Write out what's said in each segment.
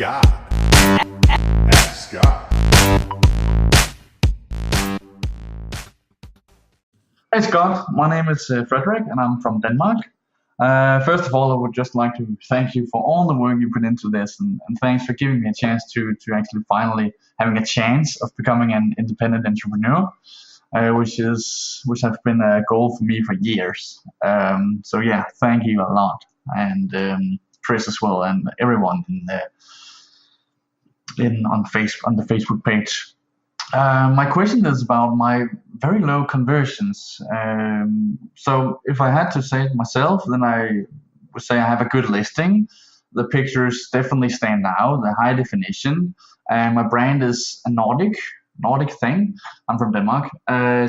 God. Ask God. Hey Scott, my name is Frederick and I'm from Denmark. First of all, I would just like to thank you for all the work you put into this and thanks for giving me a chance to actually finally having a chance of becoming an independent entrepreneur, which has been a goal for me for years. So yeah, thank you a lot, and Chris as well, and everyone on the Facebook page. My question is about my very low conversions. So if I had to say it myself, then I would say I have a good listing. The pictures definitely stand out, the high definition. And my brand is a Nordic thing. I'm from Denmark.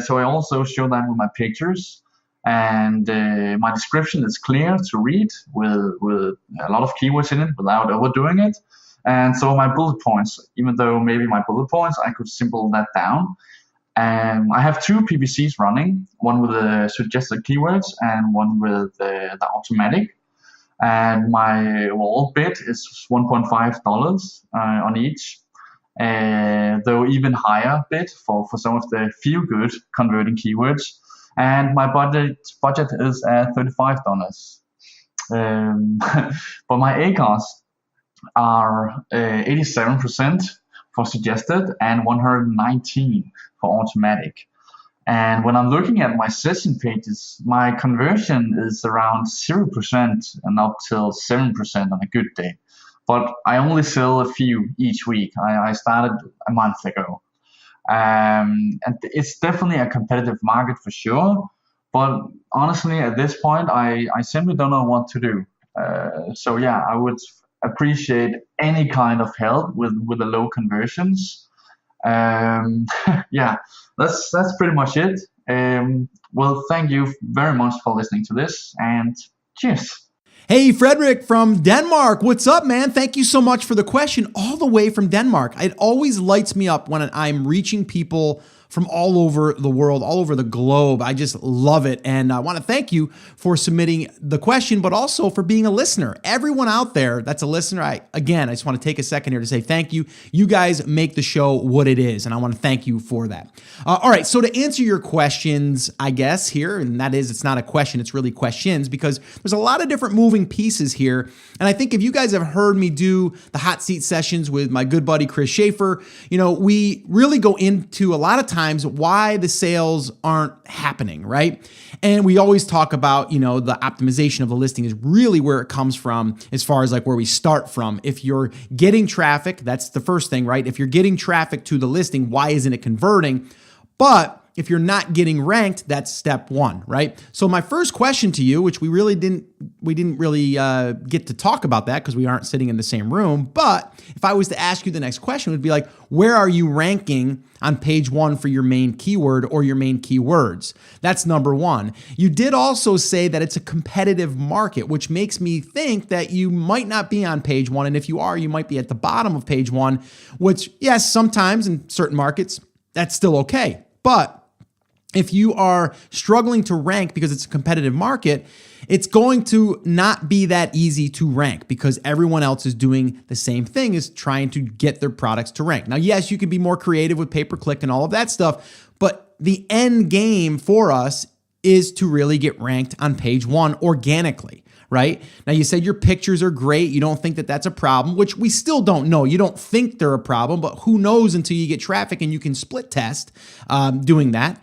So I also show that with my pictures. And my description is clear to read with a lot of keywords in it without overdoing it. And so my bullet points, even though maybe my bullet points, I could simple that down. I have two PPCs running, one with the suggested keywords and one with the automatic. And my overall bid is $1.5 on each, though even higher bid for some of the feel-good converting keywords. And my budget is at $35. But my ACOS are 87% for suggested and 119 for automatic. And when I'm looking at my session pages, my conversion is around 0% and up till 7% on a good day. But I only sell a few each week. I started a month ago. And it's definitely a competitive market for sure. But honestly, at this point, I simply don't know what to do. So yeah, I would appreciate any kind of help with the low conversions. Yeah, that's pretty much it. Well, thank you very much for listening to this, and cheers. Hey, Frederick from Denmark. What's up, man? Thank you so much for the question all the way from Denmark. It always lights me up when I'm reaching people from all over the world, all over the globe. I just love it. And I want to thank you for submitting the question, but also for being a listener. Everyone out there that's a listener, I just want to take a second here to say thank you. You guys make the show what it is, and I want to thank you for that. All right, so to answer your questions, I guess here, and that is, it's not a question, it's really questions, because there's a lot of different moving pieces here. And I think if you guys have heard me do the hot seat sessions with my good buddy Chris Schaefer, we really go into a lot of times why the sales aren't happening, right? And we always talk about, the optimization of the listing is really where it comes from as far as like where we start from. If you're getting traffic, that's the first thing, right? If you're getting traffic to the listing, why isn't it converting? But if you're not getting ranked, that's step one, right? So my first question to you, which we didn't really get to talk about that because we aren't sitting in the same room. But if I was to ask you the next question, it would be like, where are you ranking on page one for your main keyword or your main keywords? That's number one. You did also say that it's a competitive market, which makes me think that you might not be on page one. And if you are, you might be at the bottom of page one, which, yes, sometimes in certain markets, that's still okay. But if you are struggling to rank because it's a competitive market, it's going to not be that easy to rank because everyone else is doing the same thing, is trying to get their products to rank. Now, yes, you can be more creative with pay-per-click and all of that stuff, but the end game for us is to really get ranked on page one organically, right? Now, you said your pictures are great. You don't think that that's a problem, which we still don't know. You don't think they're a problem, but who knows until you get traffic and you can split test doing that.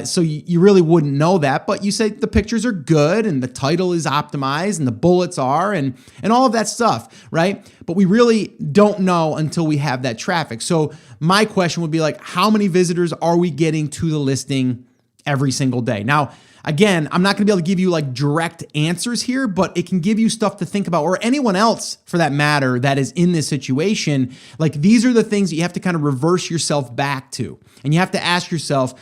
So you really wouldn't know that, but you said the pictures are good and the title is optimized and the bullets are and all of that stuff, right? But we really don't know until we have that traffic. So my question would be like, how many visitors are we getting to the listing every single day? Now, again, I'm not going to be able to give you like direct answers here, but it can give you stuff to think about, or anyone else for that matter that is in this situation. Like, these are the things that you have to kind of reverse yourself back to. And you have to ask yourself,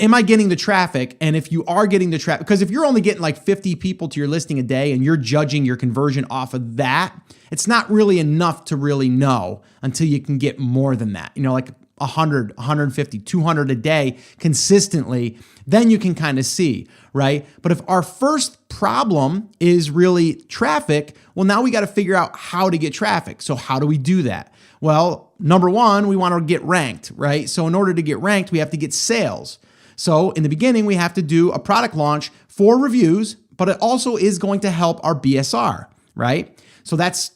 am I getting the traffic? And if you are getting the traffic, because if you're only getting like 50 people to your listing a day and you're judging your conversion off of that, it's not really enough to really know until you can get more than that. Like 100, 150, 200 a day consistently, then you can kind of see, right? But if our first problem is really traffic, well, now we got to figure out how to get traffic. So how do we do that? Well, number one, we want to get ranked, right? So in order to get ranked, we have to get sales. So in the beginning, we have to do a product launch for reviews, but it also is going to help our BSR, right? So that's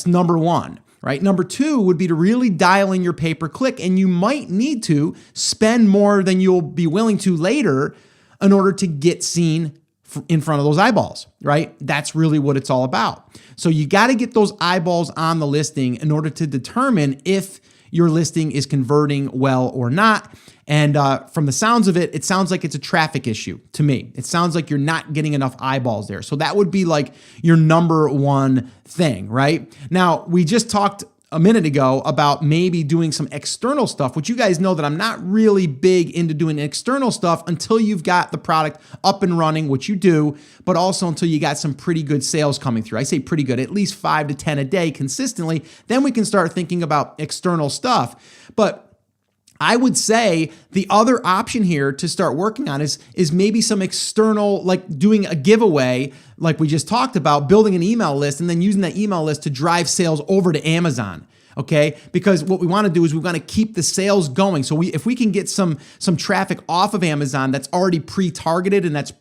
number one, right? Number two would be to really dial in your pay-per-click, and you might need to spend more than you'll be willing to later in order to get seen in front of those eyeballs, right? That's really what it's all about. So you got to get those eyeballs on the listing in order to determine if your listing is converting well or not. And from the sounds of it, it sounds like it's a traffic issue to me. It sounds like you're not getting enough eyeballs there. So that would be like your number one thing, right? Now, we just talked a minute ago about maybe doing some external stuff, which you guys know that I'm not really big into doing external stuff until you've got the product up and running, which you do, but also until you got some pretty good sales coming through. I say pretty good, at least 5 to 10 a day consistently. Then we can start thinking about external stuff. But I would say the other option here to start working on is maybe some external, like doing a giveaway, like we just talked about, building an email list and then using that email list to drive sales over to Amazon. Okay, because what we want to do is we want to keep the sales going. So if we can get some traffic off of Amazon that's already pre-targeted and that's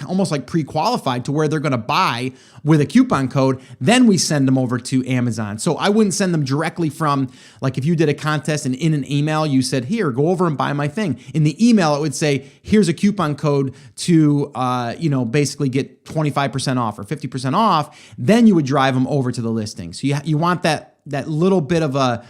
almost like pre-qualified to where they're going to buy with a coupon code, then we send them over to Amazon. So I wouldn't send them directly from, like if you did a contest and in an email you said, here, go over and buy my thing. In the email, it would say, here's a coupon code to, basically get 25% off or 50% off. Then you would drive them over to the listing. So you want that little bit of a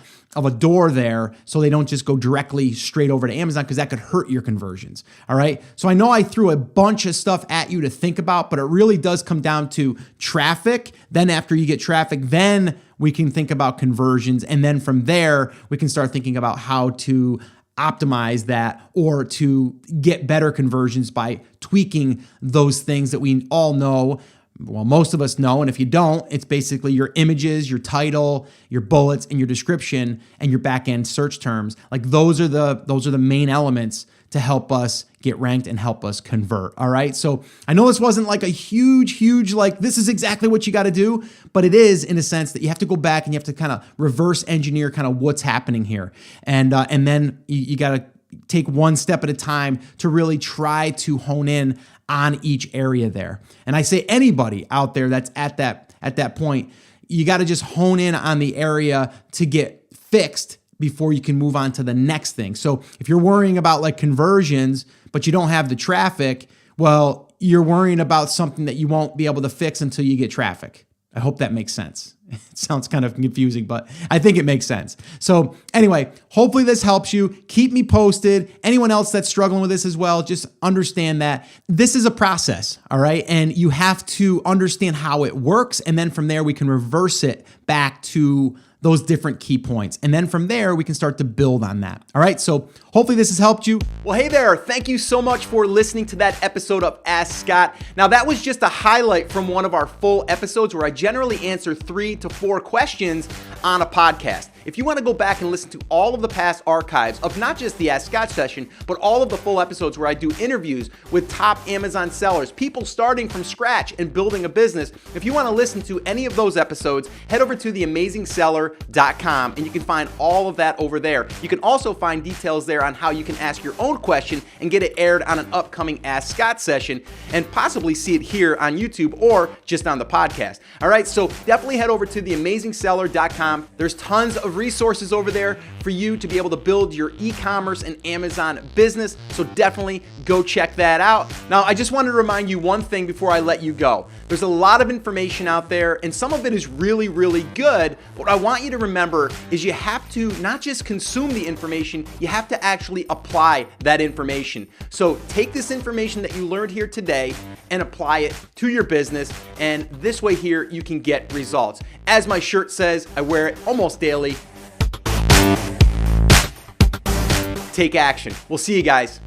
door there so they don't just go directly straight over to Amazon, because that could hurt your conversions. All right. So I know I threw a bunch of stuff at you to think about, but it really does come down to traffic. Then after you get traffic, then we can think about conversions. And then from there, we can start thinking about how to optimize that or to get better conversions by tweaking those things that we all know. Well, most of us know, and if you don't, it's basically your images, your title, your bullets, and your description, and your back-end search terms. Like those are the main elements to help us get ranked and help us convert. All right. So I know this wasn't like a huge, like this is exactly what you got to do, but it is in a sense that you have to go back and you have to kind of reverse engineer kind of what's happening here, and then you got to take one step at a time to really try to hone in on each area there. And I say anybody out there that's at that point, you got to just hone in on the area to get fixed before you can move on to the next thing. So if you're worrying about like conversions, but you don't have the traffic, well, you're worrying about something that you won't be able to fix until you get traffic. I hope that makes sense. It sounds kind of confusing, but I think it makes sense. So anyway, hopefully this helps you. Keep me posted. Anyone else that's struggling with this as well, just understand that this is a process, all right? And you have to understand how it works. And then from there, we can reverse it back to those different key points. And then from there, we can start to build on that. All right. So hopefully this has helped you. Well, hey there. Thank you so much for listening to that episode of Ask Scott. Now that was just a highlight from one of our full episodes where I generally answer 3 to 4 questions on a podcast. If you want to go back and listen to all of the past archives of not just the Ask Scott session, but all of the full episodes where I do interviews with top Amazon sellers, people starting from scratch and building a business, if you want to listen to any of those episodes, head over to theamazingseller.com and you can find all of that over there. You can also find details there on how you can ask your own question and get it aired on an upcoming Ask Scott session and possibly see it here on YouTube or just on the podcast. All right, so definitely head over to theamazingseller.com. There's tons of resources over there for you to be able to build your e-commerce and Amazon business. So definitely go check that out. Now, I just wanted to remind you one thing before I let you go. There's a lot of information out there and some of it is really, really good. What I want you to remember is you have to not just consume the information, you have to actually apply that information. So take this information that you learned here today and apply it to your business. And this way here, you can get results. As my shirt says, I wear it almost daily. Take action. We'll see you guys.